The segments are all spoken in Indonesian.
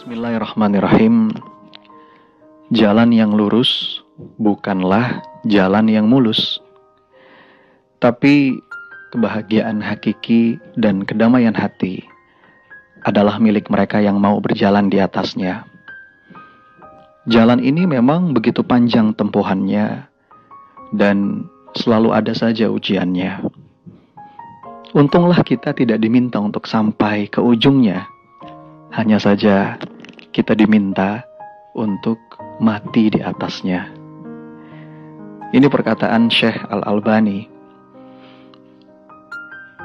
Bismillahirrahmanirrahim. Jalan yang lurus bukanlah jalan yang mulus, tapi kebahagiaan hakiki dan kedamaian hati adalah milik mereka yang mau berjalan di atasnya. Jalan ini memang begitu panjang tempuhannya dan selalu ada saja ujiannya. Untunglah kita tidak diminta untuk sampai ke ujungnya. Hanya saja kita diminta untuk mati di atasnya. Ini perkataan Syekh Al-Albani.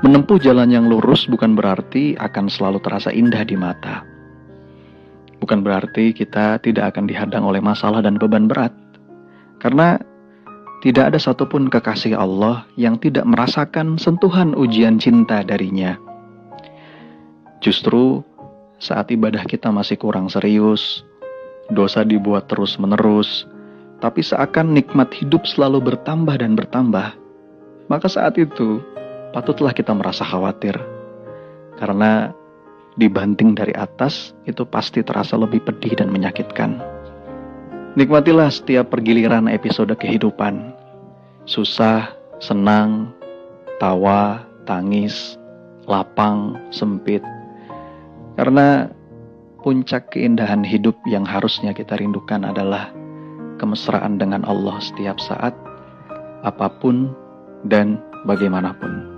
Menempuh jalan yang lurus bukan berarti akan selalu terasa indah di mata. Bukan berarti kita tidak akan dihadang oleh masalah dan beban berat. Karena tidak ada satupun kekasih Allah yang tidak merasakan sentuhan ujian cinta darinya. Justru saat ibadah kita masih kurang serius, dosa dibuat terus-menerus, tapi seakan nikmat hidup selalu bertambah dan bertambah, maka saat itu patutlah kita merasa khawatir. Karena dibanting dari atas, itu pasti terasa lebih pedih dan menyakitkan. Nikmatilah setiap pergiliran episode kehidupan. Susah, senang, tawa, tangis, lapang, sempit. Karena puncak keindahan hidup yang harusnya kita rindukan adalah kemesraan dengan Allah setiap saat, apapun dan bagaimanapun.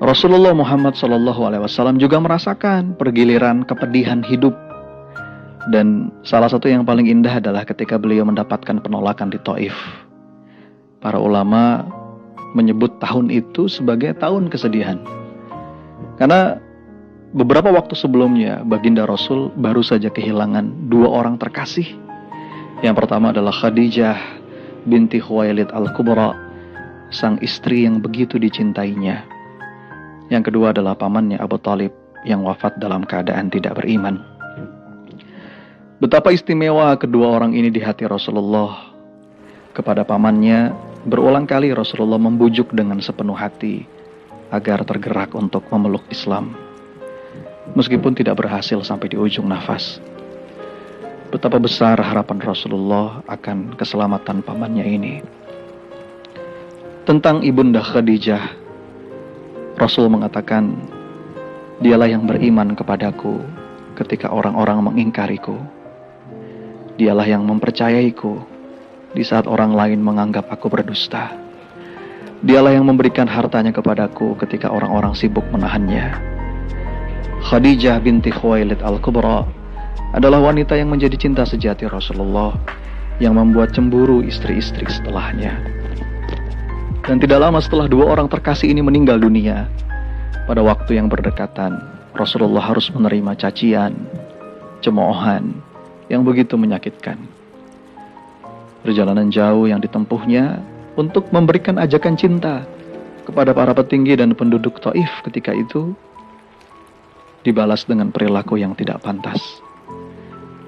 Rasulullah Muhammad SAW juga merasakan pergiliran kepedihan hidup. Dan salah satu yang paling indah adalah ketika beliau mendapatkan penolakan di Taif. Para ulama menyebut tahun itu sebagai tahun kesedihan. Karena beberapa waktu sebelumnya, baginda Rasul baru saja kehilangan dua orang terkasih. Yang pertama adalah Khadijah binti Khuwailid Al-Kubra, sang istri yang begitu dicintainya. Yang kedua adalah pamannya Abu Thalib yang wafat dalam keadaan tidak beriman. Betapa istimewa kedua orang ini di hati Rasulullah. Kepada pamannya, berulang kali Rasulullah membujuk dengan sepenuh hati agar tergerak untuk memeluk Islam. Meskipun tidak berhasil sampai di ujung nafas. Betapa besar harapan Rasulullah akan keselamatan pamannya ini. Tentang Ibunda Khadijah, Rasul mengatakan, "Dialah yang beriman kepadaku ketika orang-orang mengingkariku. Dialah yang mempercayaiku di saat orang lain menganggap aku berdusta. Dialah yang memberikan hartanya kepadaku ketika orang-orang sibuk menahannya." Khadijah binti Khuwailid Al-Kubra adalah wanita yang menjadi cinta sejati Rasulullah, yang membuat cemburu istri-istri setelahnya. Dan tidak lama setelah dua orang terkasih ini meninggal dunia, pada waktu yang berdekatan, Rasulullah harus menerima cacian, cemoohan yang begitu menyakitkan. Perjalanan jauh yang ditempuhnya untuk memberikan ajakan cinta kepada para petinggi dan penduduk Taif ketika itu dibalas dengan perilaku yang tidak pantas.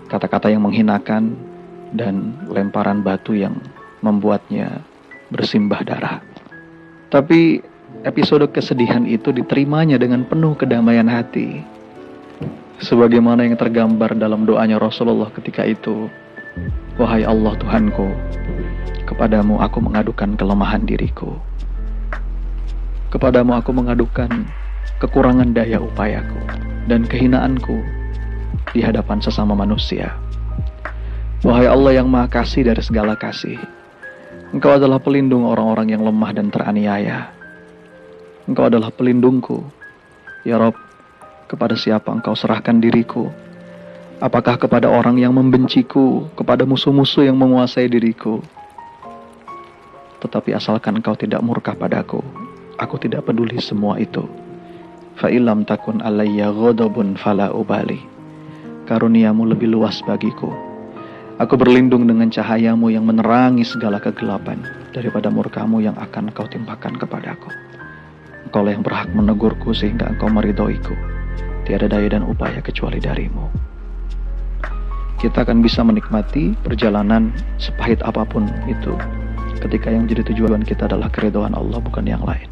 Kata-kata yang menghinakan dan lemparan batu yang membuatnya bersimbah darah. Tapi episode kesedihan itu diterimanya dengan penuh kedamaian hati. Sebagaimana yang tergambar dalam doanya Rasulullah ketika itu, "Wahai Allah Tuhanku, kepadamu aku mengadukan kelemahan diriku. Kepadamu aku mengadukan kekurangan daya upayaku dan kehinaanku di hadapan sesama manusia. Wahai Allah yang Maha Kasih dari segala kasih, Engkau adalah pelindung orang-orang yang lemah dan teraniaya. Engkau adalah pelindungku. Ya Rabb, kepada siapa Engkau serahkan diriku? Apakah kepada orang yang membenciku, kepada musuh-musuh yang menguasai diriku? Tetapi asalkan Engkau tidak murka padaku, aku tidak peduli semua itu. Fa'ilam takun alayya ghadabun fala ubali. Karuniamu lebih luas bagiku. Aku berlindung dengan cahayamu yang menerangi segala kegelapan daripada murkamu yang akan Kau timpakan kepadaku. Engkau yang berhak menegurku sehingga Engkau meridhoiku. Tiada daya dan upaya kecuali darimu. Kita akan bisa menikmati perjalanan sepahit apapun itu ketika yang menjadi tujuan kita adalah keridhaan Allah, bukan yang lain.